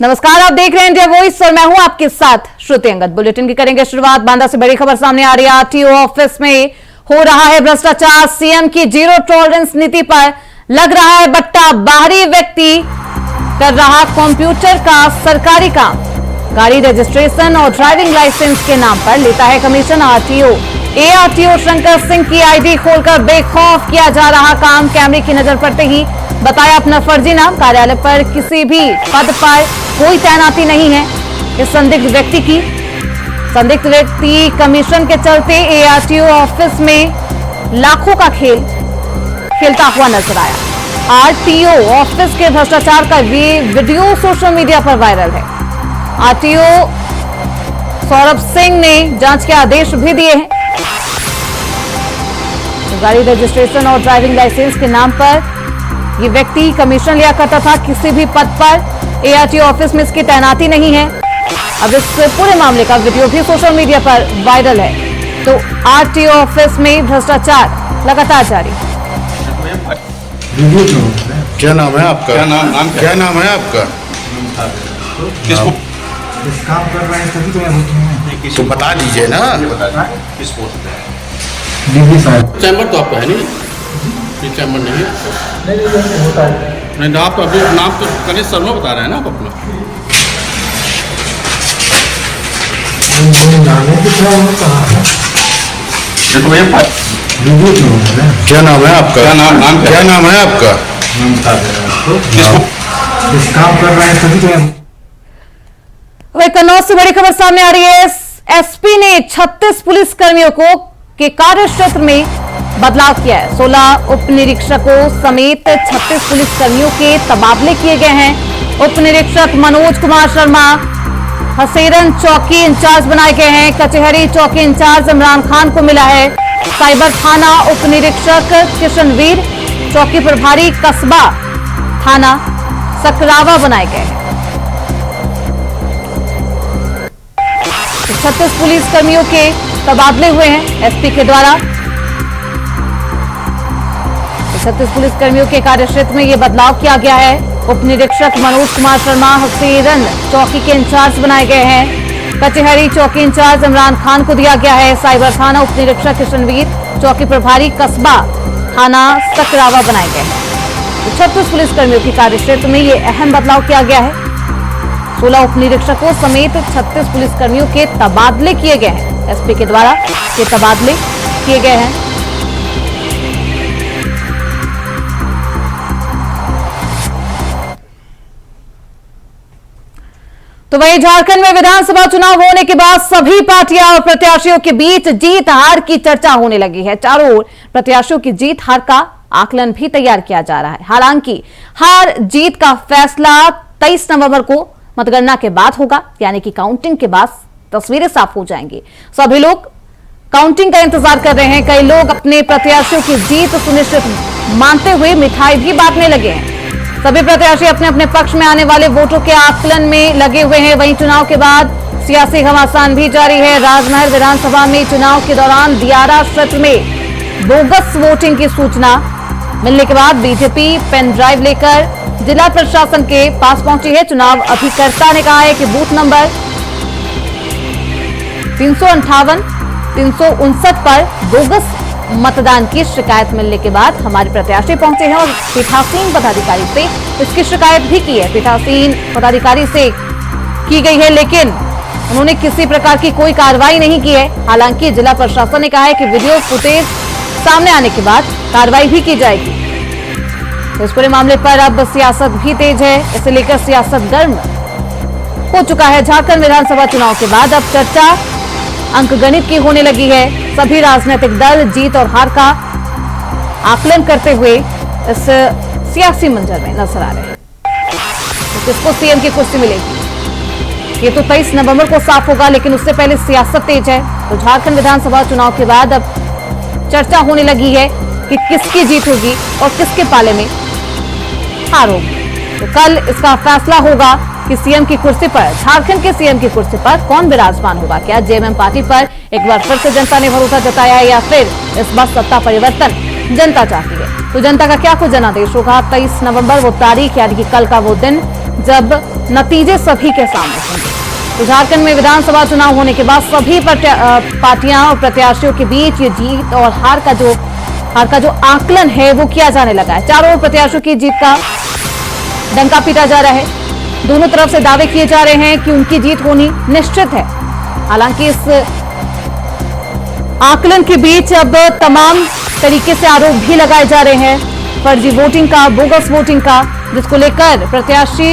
नमस्कार, आप देख रहे हैं इंडिया वॉइस और मैं हूं आपके साथ श्रुति अंगद। बुलेटिन की करेंगे शुरुआत। बांदा से बड़ी खबर सामने आ रही है। आरटीओ ऑफिस में हो रहा है भ्रष्टाचार। सीएम की जीरो टॉलरेंस नीति पर लग रहा है बट्टा। बाहरी व्यक्ति कर रहा कंप्यूटर का सरकारी काम। गाड़ी रजिस्ट्रेशन और ड्राइविंग लाइसेंस के नाम पर लेता है कमीशन। एआरटीओ शंकर सिंह की आईडी खोलकर बेखौफ किया जा रहा काम। कैमरे की नजर पड़ते ही बताया अपना फर्जी नाम। कार्यालय पर किसी भी पद पर कोई तैनाती नहीं है इस संदिग्ध व्यक्ति की। संदिग्ध व्यक्ति कमीशन के चलते एआरटीओ ऑफिस में लाखों का खेल खेलता हुआ नजर आया। आरटीओ ऑफिस के भ्रष्टाचार का वीडियो सोशल मीडिया पर वायरल है। आरटीओ सौरभ सिंह ने जांच के आदेश भी दिए हैं। तो गाड़ी रजिस्ट्रेशन और ड्राइविंग लाइसेंस के नाम पर ये व्यक्ति कमीशन लिया करता था। किसी भी पद पर एआरटीओ ऑफिस में इसकी तैनाती नहीं है। अब इस पूरे मामले का वीडियो भी सोशल मीडिया पर वायरल है। तो आरटीओ ऑफिस में भ्रष्टाचार लगातार जारी। क्या नाम है आपका? क्या नाम है आपका? किस काम कर रहे हैं तभी तो बता दीजिए ना। किस पोस्ट पे? डीबी साहब। चैम्बर तो आपका है नहीं? ये चैम्बर नहीं है? नहीं होता है। नहीं, आप अभी नाम तो गणेश शर्मा बता रहे हैं ना आप अपना? जाने की क्या होता है? क्या नाम है आपका? क्या नाम है आपका? किस काम कर रहे हैं तभी तो वही कन्नौज से बड़ी खबर सामने आ रही है। एसपी ने 36 पुलिस कर्मियों को के कार्य क्षेत्र में बदलाव किया है। 16 उप निरीक्षकों समेत 36 पुलिस कर्मियों के तबादले किए गए हैं। उप निरीक्षक मनोज कुमार शर्मा हसेरन चौकी इंचार्ज बनाए गए हैं। कचहरी चौकी इंचार्ज इमरान खान को मिला है। साइबर थाना उप निरीक्षक किशनवीर, चौकी प्रभारी कस्बा थाना सकरावा बनाए गए हैं। 36 पुलिस कर्मियों के तबादले हुए हैं एसपी के द्वारा। 36 पुलिस कर्मियों के कार्यक्षेत्र में यह बदलाव किया गया है। उप निरीक्षक मनोज कुमार शर्मा हसीरन चौकी के इंचार्ज बनाए गए हैं। कचहरी चौकी इंचार्ज इमरान खान को दिया गया है। साइबर थाना उप निरीक्षक किशनवीर, चौकी प्रभारी कस्बा थाना सकरावा बनाए गए हैं। तो 36 पुलिस कर्मियों के कार्यक्षेत्र में यह अहम बदलाव किया गया है। 16 उप निरीक्षकों समेत 36 पुलिस कर्मियों के तबादले किए गए हैं। एसपी के द्वारा ये तबादले किए गए हैं। तो वहीं झारखंड में विधानसभा चुनाव होने के बाद सभी पार्टियां और प्रत्याशियों के बीच जीत हार की चर्चा होने लगी है। चारों ओर प्रत्याशियों की जीत हार का आकलन भी तैयार किया जा रहा है। हालांकि हार जीत का फैसला 23 नवंबर को मतगणना के बाद होगा, यानी कि काउंटिंग के बाद तस्वीरें साफ हो जाएंगी। सभी लोग काउंटिंग का इंतजार कर रहे हैं। कई लोग अपने प्रत्याशियों की जीत सुनिश्चित मानते हुए मिठाई भी बांटने लगे हैं। सभी प्रत्याशी अपने अपने पक्ष में आने वाले वोटों के आकलन में लगे हुए हैं। वहीं चुनाव के बाद सियासी घमासान भी जारी है। राजमहल विधानसभा में चुनाव के दौरान दियारा क्षेत्र में बोगस वोटिंग की सूचना मिलने के बाद बीजेपी पेन ड्राइव लेकर जिला प्रशासन के पास पहुंची है। चुनाव अभिकर्ता ने कहा है कि बूथ नंबर 358, 359 पर बोगस मतदान की शिकायत मिलने के बाद हमारे प्रत्याशी पहुंचे हैं और पीठासीन पदाधिकारी से इसकी शिकायत भी की है। पीठासीन पदाधिकारी से की गई है, लेकिन उन्होंने किसी प्रकार की कोई कार्रवाई नहीं की है। हालांकि जिला प्रशासन ने कहा है कि वीडियो फुटेज सामने आने के बाद कार्रवाई भी की जाएगी। इस पूरे मामले पर अब सियासत भी तेज है। इसे लेकर सियासत गर्म हो चुका है। झारखंड विधानसभा चुनाव के बाद अब चर्चा अंकगणित की होने लगी है। सभी राजनीतिक दल जीत और हार का आकलन करते हुए इस सियासी मंजर में नजर आ रहे हैं। तो किसको सीएम की कुर्सी मिलेगी ये तो 23 नवंबर को साफ होगा, लेकिन उससे पहले सियासत तेज है। तो झारखंड विधानसभा चुनाव के बाद अब चर्चा होने लगी है कि किसकी जीत होगी और किसके पाले में हार होगी। तो कल इसका फैसला होगा कि सीएम की कुर्सी पर, झारखंड के सीएम की कुर्सी पर कौन विराजमान होगा। क्या जेएमएम पार्टी पर एक बार फिर से जनता ने भरोसा जताया है या फिर इस बार सत्ता परिवर्तन जनता चाहती है। तो जनता का क्या कुछ जनादेश होगा 23 नवंबर वो तारीख, यानी कि कल का वो दिन जब नतीजे सभी के सामने होंगे। तो झारखंड में विधानसभा चुनाव होने के बाद सभी पार्टियां और प्रत्याशियों के बीच ये जीत और हार का जो आकलन है वो किया जाने लगा है। चारों ओर प्रत्याशियों की जीत का डंका पीटा जा रहा है। दोनों तरफ से दावे किए जा रहे हैं कि उनकी जीत होनी निश्चित है। हालांकि इस आकलन के बीच अब तमाम तरीके से आरोप भी लगाए जा रहे हैं फर्जी वोटिंग का, बोगस वोटिंग का, जिसको लेकर प्रत्याशी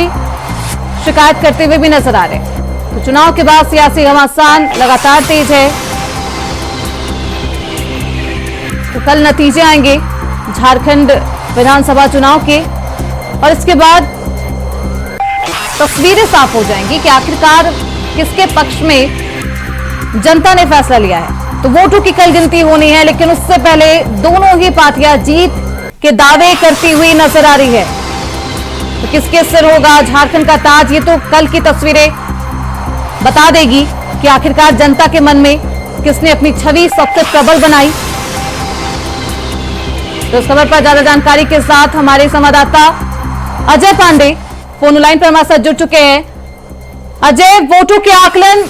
शिकायत करते हुए भी नजर आ रहे हैं। तो चुनाव के बाद सियासी घमासान लगातार तेज है। तो कल नतीजे आएंगे झारखंड विधानसभा चुनाव के और इसके बाद तस्वीरें साफ हो जाएंगी कि आखिरकार किसके पक्ष में जनता ने फैसला लिया है। तो वोटों की कल गिनती होनी है, लेकिन उससे पहले दोनों ही पार्टियां जीत के दावे करती हुई नजर आ रही है। तो किसके सिर होगा झारखंड का ताज, ये तो कल की तस्वीरें बता देगी कि आखिरकार जनता के मन में किसने अपनी छवि सबसे प्रबल बनाई। तो इस खबर पर ज्यादा जानकारी के साथ हमारे संवाददाता अजय पांडे फोन लाइन पर हमारे साथ जुड़ चुके हैं। अजय, वोटों के आकलन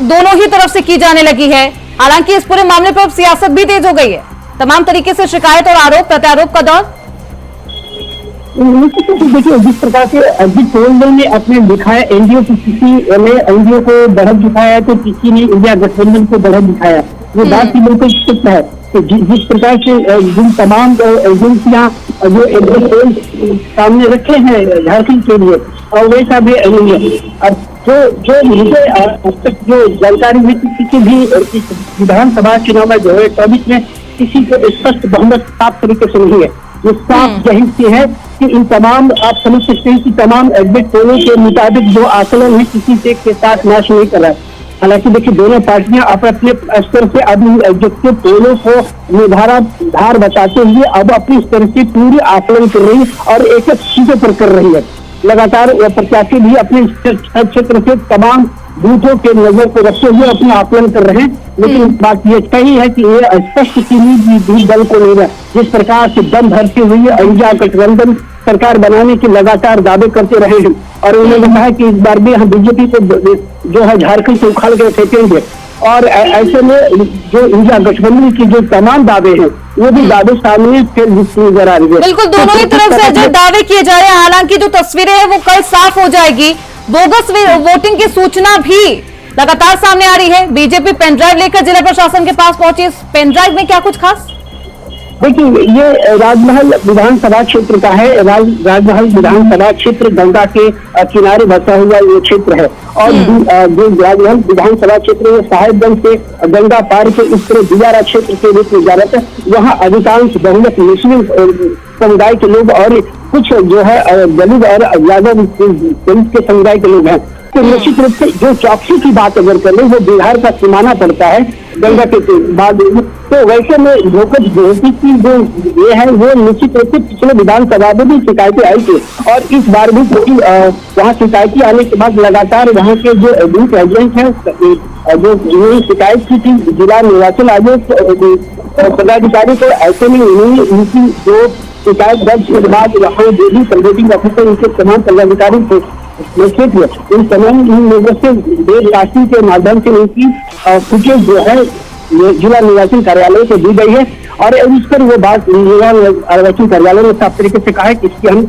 दोनों ही तरफ से की जाने लगी है। हालांकि इस पूरे मामले पर अब सियासत भी तेज हो गई है। तमाम तरीके से शिकायत और आरोप प्रत्यारोप का दौर। देखिए, जिस प्रकार से अजित पोल ने अपने दिखाया एनडीओ की, किसी ने एनडीओ को बढ़त दिखाया तो किसी ने इंडिया गठबंधन को बढ़त दिखाया। ये बात की बिल्कुल सत्य है कि जिस प्रकार से जिन तमाम एजेंसियां जो पोल सामने रखे हैं झारखंड के लिए, और वैसा भी अब जो मुझे अब तक जो जानकारी हुई किसी भी विधानसभा चुनाव में 2024 में किसी को स्पष्ट बहुमत साफ तरीके से नहीं है। ये साफ जाहिर सी है कि इन तमाम, आप समझ सकते हैं कि तमाम एग्जिट पोलों के मुताबिक जो आकलन है किसी से के साथ मैच नहीं कर रहा है। हालांकि देखिए, दोनों पार्टियां अपने स्तर से अब एग्जिट पोलों को निर्धार बताते हुए अब अपनी स्तर से पूरी आकलन कर रही और एक एक चीजों पर कर रही है। लगातार प्रत्याशी भी अपने क्षेत्र से तमाम बूथों के नजर को रखते हुए अपना आकलन कर रहे हैं। लेकिन बात ये सही है कि ये स्पष्ट भी दल को नहीं है। जिस प्रकार से दम भरते हुए इंडिया गठबंधन सरकार बनाने के लगातार दावे करते रहे हैं और उन्होंने कहा कि इस बार भी हम बीजेपी को जो है झारखंड से उखाड़ कर फेंकेंगे। और ऐसे में जो इंडिया गठबंधन की जो तमाम दावे हैं वो भी दावे सामने फिर नजर आ रही है। बिल्कुल, दोनों ही तरफ से जो दावे किए जा रहे हैं। हालांकि जो तस्वीरें हैं वो कल साफ हो जाएगी। बोगस वोटिंग की सूचना भी लगातार सामने आ रही है। बीजेपी पेनड्राइव लेकर जिला प्रशासन के पास पहुंची। इस पेनड्राइव में क्या कुछ खास? देखिए, ये राजमहल विधानसभा क्षेत्र का है। राजमहल विधानसभा क्षेत्र गंगा के किनारे बसा हुआ ये क्षेत्र है और जो राजमहल विधानसभा क्षेत्र साहेबगंज से गंगा पार के इस तरह दियारा क्षेत्र के रूप में जाता है। वहाँ अधिकांश बहुमत मुस्लिम समुदाय के लोग और कुछ जो है दलित और यादव दलित के समुदाय के लोग हैं। तो निश्चित रूप से जो चौकसी की बात अगर करें वो बिहार का सीमाना पड़ता है गंगा के बाद। तो वैसे में लोकल बेहती की जो ये है वो निश्चित रूप से पिछले विधानसभा में भी शिकायतें आई थी और इस बार भी क्योंकि वहाँ शिकायतें आने के बाद लगातार वहाँ के जो बूथ एजेंट है जो शिकायत की थी जिला निर्वाचन आयोग पदाधिकारी को, ऐसे में उन्होंने उनकी जो शिकायत दर्ज के बाद वहाँ जो भी प्रिजाइडिंग ऑफिसर उनके तमाम पदाधिकारी थे इन तमाम लोगों से देर राशि के माध्यम से उनकी फुटेज जो है जिला निर्वाचन कार्यालय को दी गई है और इस पर वो बात जिला निर्वाचन कार्यालय ने साफ तरीके से कहा है कि इसकी हम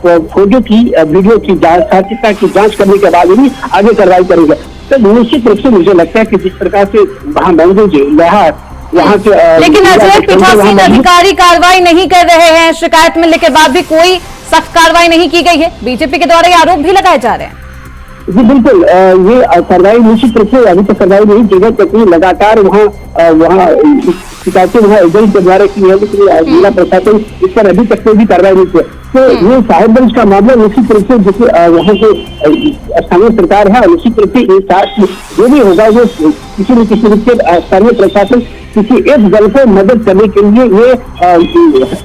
फोटो की वीडियो की सत्यता की जांच करने के बाद ही आगे कार्रवाई करेंगे। तो निश्चित रूप से मुझे लगता है कि जिस प्रकार से वहाँ मौजूद यहाँ के लेकिन अजय, पीठासीन अधिकारी कार्रवाई नहीं कर रहे हैं। शिकायत मिलने के बाद भी कोई सख्त कार्रवाई नहीं की गई है। बीजेपी के द्वारा ये आरोप भी लगाए जा रहे हैं। जी बिल्कुल, ये कार्रवाई निश्चित रूप से अभी तक कार्रवाई नहीं की गई क्योंकि लगातार वहाँ शिकायतें वहाँ एजेंट के द्वारा की है, लेकिन जिला प्रशासन इस पर अभी तक कोई भी कार्रवाई नहीं की। तो ये साहेबगंज का मामला निश्चित रूप से वहाँ के स्थानीय सरकार है और निश्चित रूप से ये जो भी होगा वो किसी न किसी रूप से स्थानीय प्रशासन किसी एक दल को मदद करने के लिए ये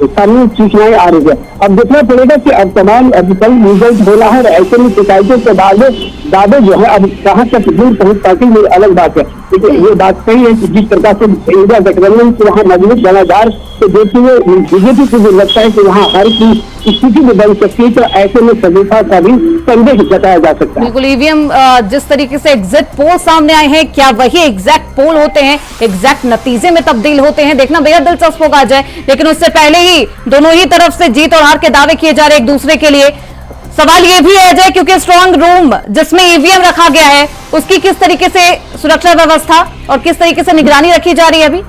सामने सूचनाएं आ रही है। अब देखना पड़ेगा कि अब तमाम कल रिजल्ट हो रहा है और ऐसे में शिकायतों के बाद दावे जो है अब कहाँ तक दूर पहुंच पाती है अलग बात है। लेकिन ये बात सही है कि जिस प्रकार से इंडिया गठबंधन से वहाँ मजबूत जनाधार से देखते हुए बीजेपी को लगता है कि वहाँ हार की स्थिति में बन सकती है, तो ऐसे में सदस्यता का भी संदेह जताया जा सकता है। बिल्कुल, ईवीएम जिस तरीके से एग्जिट पोल सामने आए हैं, क्या वही एग्जैक्ट पोल होते हैं, एग्जैक्ट नतीजे में तब्दील होते हैं, देखना बेहद दिलचस्प होगा अजय। लेकिन उससे पहले ही दोनों ही तरफ से जीत और हार के दावे किए जा रहे एक दूसरे के लिए। सवाल ये भी है अजय, क्योंकि स्ट्रांग रूम जिसमें ईवीएम रखा गया है उसकी किस तरीके से सुरक्षा व्यवस्था और किस तरीके से निगरानी रखी जा रही है अभी?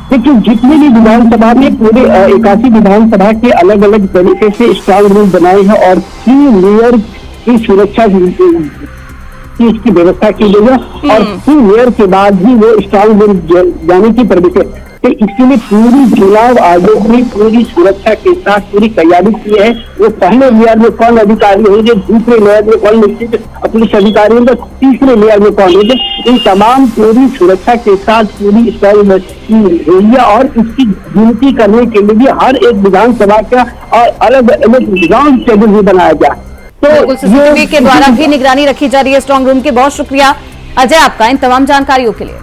देखिए, जितनी भी विधानसभा में पूरे 81 विधानसभा के अलग अलग तरीके से स्ट्रांग रूम बनाए हैं और 3 लेयर की सुरक्षा की इसकी व्यवस्था की गई है और 3 लेयर के बाद ही वो स्ट्रांग रूम जाने की प्रवृत्ति है। तो इसके लिए पूरी चुनाव आयोग ने पूरी सुरक्षा के साथ पूरी तैयारी की है। वो पहले लेयर में कौन अधिकारी होंगे, दूसरे लेयर में कौन निश्चित पुलिस अधिकारी होंगे, तीसरे लेयर में कौन होंगे, इन तमाम पूरी सुरक्षा के साथ पूरी स्ट्रांग हुई है और इसकी गिनती करने के लिए भी हर एक विधानसभा का और अलग अलग ग्राउंड टेबल भी बनाया गया। तो सीसीटीवी के द्वारा भी निगरानी रखी जा रही है स्ट्रांग रूम की। बहुत शुक्रिया अजय आपका इन तमाम जानकारियों के लिए।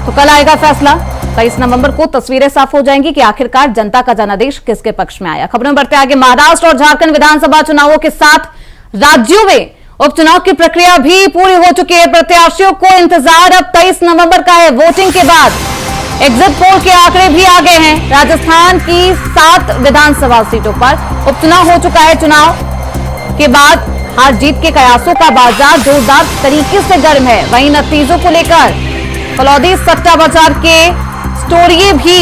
तो कल आएगा फैसला, 23 नवंबर को तस्वीरें साफ हो जाएंगी कि आखिरकार जनता का जनादेश किसके पक्ष में आया। खबरों में बढ़ते आगे, महाराष्ट्र और झारखंड विधानसभा चुनावों के साथ राज्यों में उपचुनाव की प्रक्रिया भी पूरी हो चुकी है। प्रत्याशियों को इंतजार अब 23 नवंबर का है। वोटिंग के बाद एग्जिट पोल के आंकड़े भी आ गए हैं। राजस्थान की 7 विधानसभा सीटों पर उपचुनाव हो चुका है। चुनाव के बाद हार जीत के कयासों का बाजार जोरदार तरीके से गर्म है। वहीं नतीजों को लेकर फलौदी सट्टा बाजार के स्टोरी भी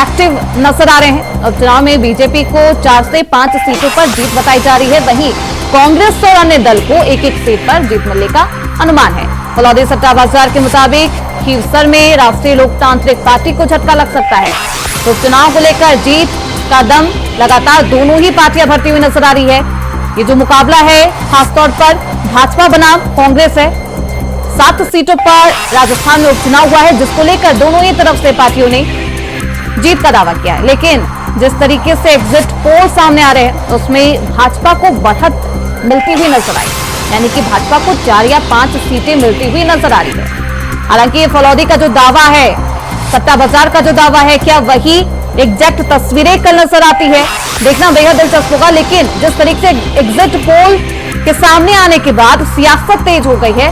एक्टिव नजर आ रहे हैं। उपचुनाव में बीजेपी को 4 से 5 सीटों पर जीत बताई जा रही है। वहीं कांग्रेस और अन्य दल को एक-एक सीट पर जीत मिलने का अनुमान है। फलौदी सट्टा बाजार के मुताबिक खीवसर में राष्ट्रीय लोकतांत्रिक पार्टी को झटका लग सकता है। तो उपचुनाव को लेकर जीत का दम लगातार दोनों ही पार्टियां भरती हुई नजर आ रही है। ये जो मुकाबला है खासतौर पर भाजपा बनाम कांग्रेस है। 7 सीटों पर राजस्थान में उपचुनाव हुआ है, जिसको लेकर दोनों ही तरफ से पार्टियों ने जीत का दावा किया है। लेकिन जिस तरीके से एग्जिट पोल सामने आ रहे हैं उसमें भाजपा को बढ़त मिलती हुई नजर आई, यानी कि भाजपा को 4 या 5 सीटें मिलती हुई नजर आ रही है। हालांकि ये फलौदी का जो दावा है, सट्टा बाजार का जो दावा है, क्या वही एग्जैक्ट तस्वीरें कल नजर आती है, देखना बेहद दिलचस्प होगा। लेकिन जिस तरीके से एग्जिट पोल के सामने आने के बाद सियासत तेज हो गई है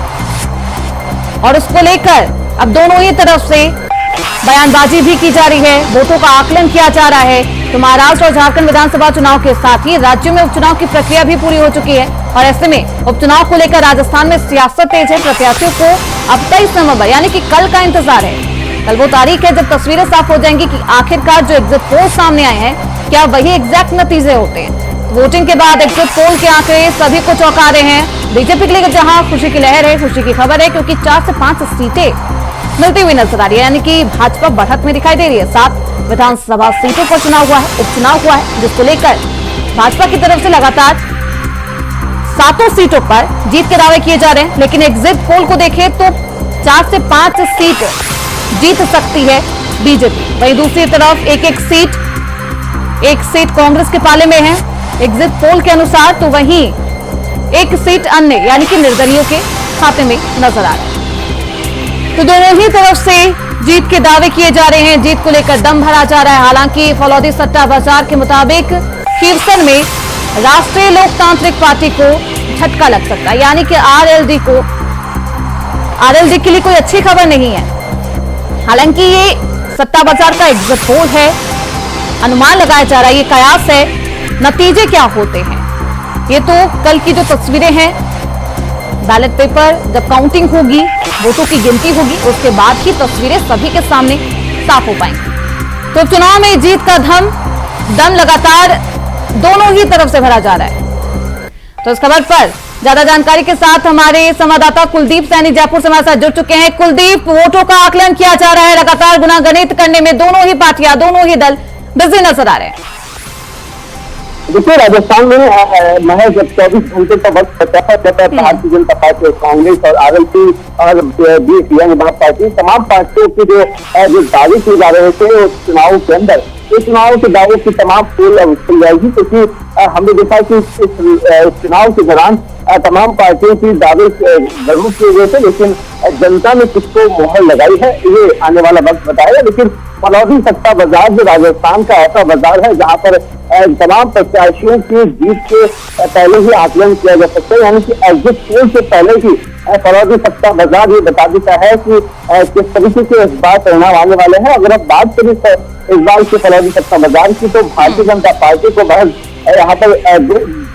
और उसको लेकर अब दोनों ही तरफ से बयानबाजी भी की जा रही है, वोटों का आकलन किया जा रहा है। तो महाराष्ट्र और झारखंड विधानसभा चुनाव के साथ ही राज्यों में उपचुनाव की प्रक्रिया भी पूरी हो चुकी है और ऐसे में उपचुनाव को लेकर राजस्थान में सियासत तेज है। प्रत्याशियों को अब 23 नवंबर यानी कि कल का इंतजार है। कल वो तारीख है जब तस्वीरें साफ हो जाएंगी कि आखिरकार जो एग्जिट पोल सामने आए हैं क्या वही एग्जैक्ट नतीजे होते हैं। वोटिंग के बाद एग्जिट पोल के आंकड़े सभी को चौंका रहे हैं। बीजेपी के लिए जहां खुशी की लहर है, खुशी की खबर है, क्योंकि 4 से 5 सीटें मिलती हुई नजर आ रही है, यानी कि भाजपा बढ़त में दिखाई दे रही है। 7 विधानसभा सीटों पर चुनाव हुआ है, उपचुनाव हुआ है, जिसको लेकर भाजपा की तरफ से लगातार 7 सीटों पर जीत के दावे किए जा रहे हैं। लेकिन एग्जिट पोल को देखें तो 4 से 5 सीट जीत सकती है बीजेपी। वहीं दूसरी तरफ एक सीट कांग्रेस के पाले में है एग्जिट पोल के अनुसार, तो वहीं एक सीट अन्य यानी कि निर्दलीयों के खाते में नजर आ रहा है। तो दोनों ही तरफ से जीत के दावे किए जा रहे हैं, जीत को लेकर दम भरा जा रहा है। हालांकि फलौदी सट्टा बाजार के मुताबिक खीवसर में राष्ट्रीय लोकतांत्रिक पार्टी को झटका लग सकता है, यानी कि आरएलडी के लिए कोई अच्छी खबर नहीं है। हालांकि ये सट्टा बाजार का एग्जिट पोल है, अनुमान लगाया जा रहा है, ये कयास है, नतीजे क्या होते हैं ये तो कल की जो तस्वीरें हैं, बैलेट पेपर जब काउंटिंग होगी, वोटों की गिनती होगी, उसके बाद ही तस्वीरें सभी के सामने साफ हो पाएंगी। तो चुनाव में जीत का दम लगातार दोनों ही तरफ से भरा जा रहा है। तो इस खबर पर ज्यादा जानकारी के साथ हमारे संवाददाता कुलदीप सैनी जयपुर से हमारे साथ जुड़ चुके हैं। कुलदीप, वोटों का आकलन किया जा रहा है, लगातार गुनागणित करने में दोनों ही पार्टियां, दोनों ही दल बिजी नजर आ रहे हैं। देखिए, राजस्थान में महज 24 घंटे का वक्त बचा है जब भारतीय जनता पार्टी, कांग्रेस और आरएलपी और बीएसपी पार्टी, तमाम पार्टियों के जो दावे किए जा रहे थे उस चुनाव के अंदर, इस चुनाव के दावे की तमाम पोल खुल जाएगी, क्योंकि हमने देखा कि इस चुनाव के दौरान तमाम पार्टियों की दावे जरूर किए गए थे, लेकिन जनता ने किसको मोहर लगाई है ये आने वाला वक्त बताएगा। लेकिन फलौदी सत्ता बाजार जो राजस्थान का ऐसा बाजार है जहां पर तमाम प्रत्याशियों की जीत के पहले ही आकलन किया जा सकता है, यानी कि एग्जिट पोल से पहले ही फलौदी सत्ता बाजार ये बता देता है कि किस तरीके के इस बार परिणाम आने वाले हैं। अगर आप बात करें इस बार के फलौदी सत्ता बाजार की, तो भारतीय जनता पार्टी को महज यहाँ पर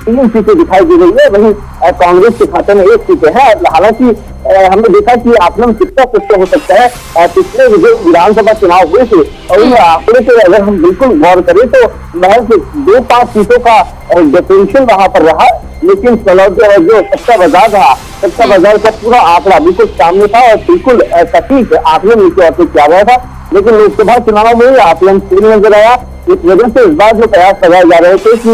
3 सीटें दिखाई दे रही है, वहीं कांग्रेस के खाते में 1 सीट है। हालांकि हमने देखा कि आकलन कितना पुष्ट हो सकता है। पिछले जो विधानसभा चुनाव हुए थे और उन आंकड़े पे अगर हम बिल्कुल गौर करें तो महज 2-5 सीटों का डिफरेंशियल वहां पर रहा, लेकिन जो सत्ता बाजार रहा, सत्ता बाजार का पूरा आंकड़ा बिल्कुल सामने था और बिल्कुल सटीक आकलन नीचे और किया गया था। लेकिन लोकसभा चुनाव में आकलन पूर्ण नजर आया। इस वजह से इस बार जो प्रयास लगाए जा रहे थे कि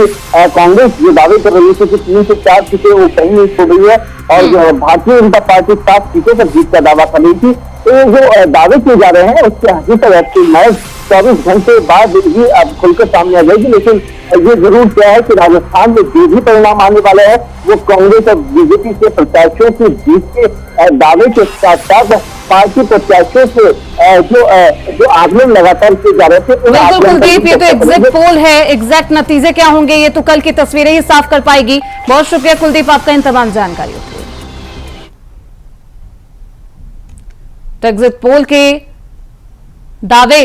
कांग्रेस जो दावे कर रही थी कि 3 से 4 सीटें वो कहीं नहीं छो गई है और जो भारतीय जनता पार्टी 7 सीटों पर जीत का दावा कर रही थी, तो जो दावे किए जा रहे हैं उसके हकीकत महज 24 घंटे बाद ही अब खुलकर सामने आ जाएगी। लेकिन ये जरूर क्या है कि राजस्थान में जो भी परिणाम आने वाले हैं वो कांग्रेस और बीजेपी के प्रत्याशियों की जीत के दावे के साथ साथ पार्टी प्रत्याशियों से जो आकलन लगातार किए जा रहे थे। बिल्कुल कुलदीप, ये तो एग्जिट पोल है, एग्जैक्ट नतीजे क्या होंगे ये तो कल की तस्वीरें ही साफ कर पाएगी। बहुत शुक्रिया कुलदीप आपका इन तमाम जानकारियों के लिए। तो एग्जिट पोल के दावे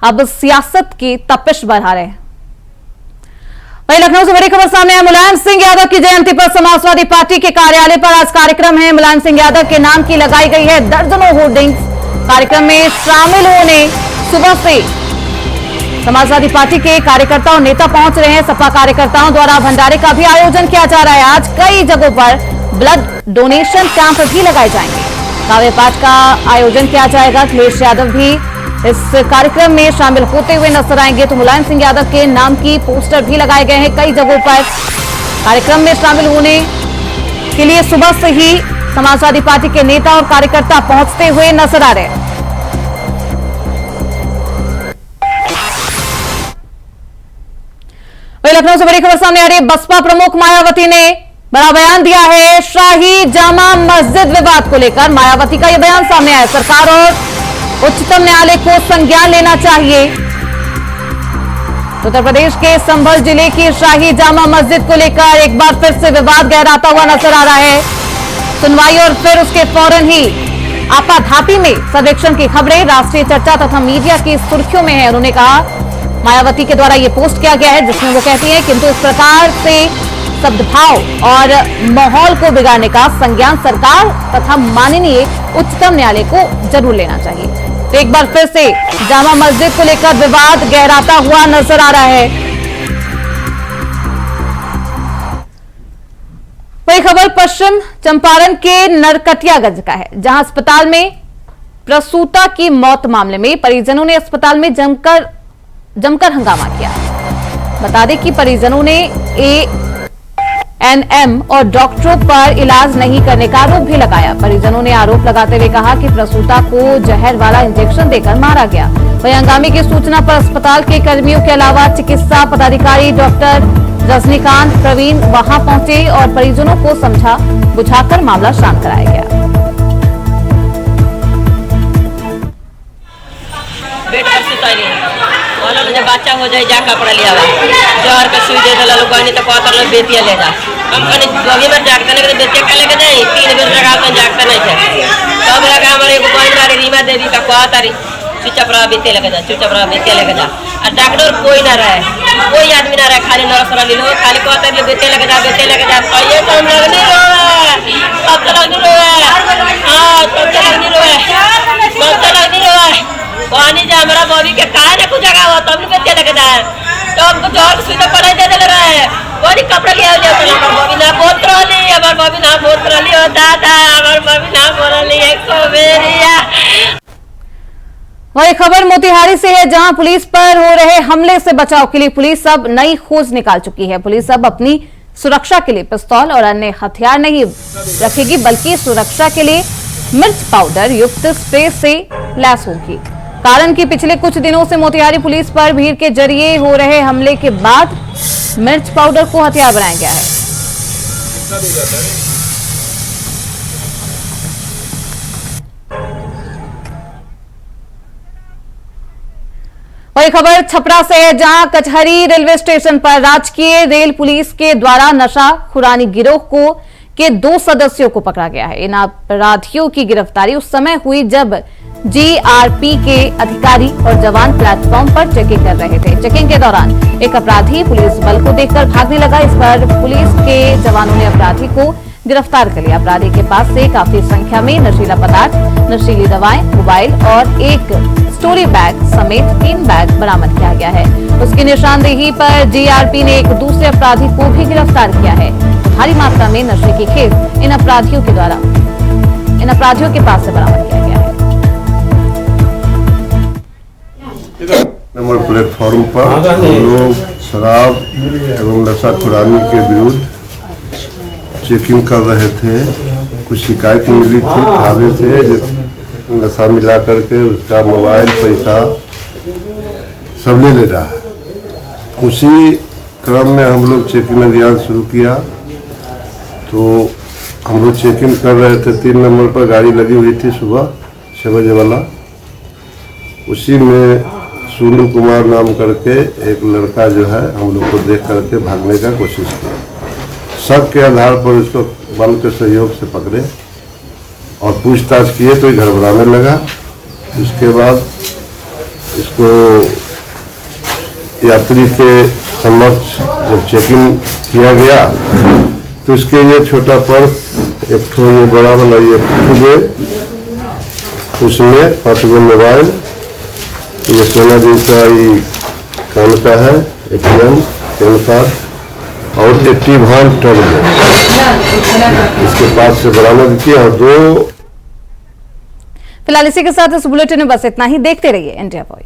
अब सियासत की तपिश बढ़ा रहे हैं। वहीं लखनऊ से बड़ी खबर सामने है। मुलायम सिंह यादव की जयंती पर समाजवादी पार्टी के कार्यालय पर आज कार्यक्रम है। मुलायम सिंह यादव के नाम की लगाई गई है दर्जनों होर्डिंग्स। कार्यक्रम में शामिल होने सुबह से समाजवादी पार्टी के कार्यकर्ता और नेता पहुंच रहे हैं। सपा कार्यकर्ताओं द्वारा भंडारे का भी आयोजन किया जा रहा है। आज कई जगहों पर ब्लड डोनेशन कैंप भी लगाए जाएंगे। काव्य पाठ का आयोजन किया जाएगा। अखिलेश यादव भी इस कार्यक्रम में शामिल होते हुए नजर आएंगे। तो मुलायम सिंह यादव के नाम की पोस्टर भी लगाए गए हैं कई जगहों पर। कार्यक्रम में शामिल होने के लिए सुबह से ही समाजवादी पार्टी के नेता और कार्यकर्ता पहुंचते हुए नजर आ रहे हैं। वहीं लखनऊ से बड़ी खबर सामने आ रही है। बसपा प्रमुख मायावती ने बड़ा बयान दिया है शाही जामा मस्जिद विवाद को लेकर। मायावती का यह बयान सामने आया। सरकार और उच्चतम न्यायालय को संज्ञान लेना चाहिए। उत्तर प्रदेश के संभल जिले की शाही जामा मस्जिद को लेकर एक बार फिर से विवाद गहराता हुआ नजर आ रहा है। सुनवाई और फिर उसके फौरन ही आपाधापी में सर्वेक्षण की खबरें राष्ट्रीय चर्चा तथा मीडिया की सुर्खियों में है। उन्होंने कहा, मायावती के द्वारा यह पोस्ट किया गया है जिसमें वो कहती है किंतु इस प्रकार से सद्भाव और माहौल को बिगाड़ने का संज्ञान सरकार तथा माननीय उच्चतम न्यायालय को जरूर लेना चाहिए। तो एक बार फिर से जामा मस्जिद को लेकर विवाद गहराता हुआ नजर आ रहा है। वही खबर पश्चिम चंपारण के नरकटियागंज का है, जहां अस्पताल में प्रसूता की मौत मामले में परिजनों ने अस्पताल में जमकर हंगामा किया। बता दें कि परिजनों ने ANM और डॉक्टरों पर इलाज नहीं करने का आरोप भी लगाया। परिजनों ने आरोप लगाते हुए कहा कि प्रसूता को जहर वाला इंजेक्शन देकर मारा गया। वहीं हंगामे की सूचना पर अस्पताल के कर्मियों के अलावा चिकित्सा पदाधिकारी डॉक्टर रजनीकांत प्रवीण वहां पहुंचे और परिजनों को समझा बुझाकर मामला शांत कराया गया। जब बच्चा हो जाए जा कपड़ा लिया जहर का सुई दे दिला लोग तो कहता लोग बेतिया ले जा। हम कहीं अभी में जागता नहीं बेतिया का लेके जाए 3 बेर लगाता जागता नहीं थे। तब लगा हमारे एगो बहन मारी रीमा देवी का कहता रही चुपचाप रहा बेतिया लेके जा, चुपचाप रहा बेतिया लेके जा। और डॉक्टर कोई ना रहे, कोई आदमी ना रहे, खाली नर्स वाली लोग खाली कहता है बेतिया लेके जा, बेतिया लेके जा। तो ये तो हम लोग नहीं रोए, सब तो लोग नहीं रोए। हाँ सब तो लोग नहीं रोए, सब तो लोग नहीं रोए। पानी जा हमारा बॉबी के काहे ना कुछ जगह हो तब बेतिया लेके जाए। तो हमको जोर सुई तो पढ़ाई दे दे रहे बॉडी कपड़ा लिया हो जाता हमार बॉबी ना बोत रही, हमार बॉबी ना बोत रही हो दादा, हमार बॉबी ना बोल रही है को बेरिया। वही खबर मोतिहारी से है, जहां पुलिस पर हो रहे हमले से बचाव के लिए पुलिस अब नई खोज निकाल चुकी है। पुलिस अब अपनी सुरक्षा के लिए पिस्तौल और अन्य हथियार नहीं रखेगी, बल्कि सुरक्षा के लिए मिर्च पाउडर युक्त स्प्रे से लैस होगी। कारण कि पिछले कुछ दिनों से मोतिहारी पुलिस पर भीड़ के जरिए हो रहे हमले के बाद मिर्च पाउडर को हथियार बनाया गया है। वही खबर छपरा से है, जहां कचहरी रेलवे स्टेशन पर राजकीय रेल पुलिस के द्वारा नशाखुरानी गिरोह के 2 सदस्यों को पकड़ा गया है। इन अपराधियों की गिरफ्तारी उस समय हुई जब जीआरपी के अधिकारी और जवान प्लेटफॉर्म पर चेकिंग कर रहे थे। चेकिंग के दौरान एक अपराधी पुलिस बल को देखकर भागने लगा। इस पर पुलिस के जवानों ने अपराधी को गिरफ्तार कर लिया। अपराधी के पास से काफी संख्या में नशीला पदार्थ, नशीली दवाएं, मोबाइल और एक स्टोरी बैग समेत 3 बैग बरामद किया गया है। उसकी निशानदेही पर जीआरपी ने एक दूसरे अपराधी को भी गिरफ्तार किया है। भारी मात्रा में नशे की खेप इन अपराधियों के पास से बरामद किया गया है। नंबर प्लेटफॉर्म पर हम लोग शराब एवं नशाखुरानी के विरुद्ध चेकिंग कर रहे थे। कुछ शिकायत मिली थी थाने से, नशा मिला करके उसका मोबाइल, पैसा सब ले रहा है। उसी क्रम में हम लोग चेकिंग अभियान शुरू किया। तो हम लोग चेकिंग कर रहे थे, 3 नंबर पर गाड़ी लगी हुई थी सुबह 6 बजे वाला। उसी में सोनू कुमार नाम करके एक लड़का जो है हम लोग को देख करके भागने का कोशिश किया। शक के आधार पर उसको बल के सहयोग से पकड़े और पूछताछ किए तो घबराने लगा। उसके बाद इसको यात्री के समक्ष जब चेकिंग किया गया तो इसके ये छोटा पर्स, एक ठो ये बड़ा वाला ये फूले, उसमें 5 गो मोबाइल, ये सोना जैसा ये काम का है, ATM, पैन कार्ड और एक्टिव वाहन टर्बो इसके पास से बरामद किया। और 2 फिलहाल इसी के साथ इस बुलेटिन में बस इतना ही। देखते रहिए इंडिया वॉइस।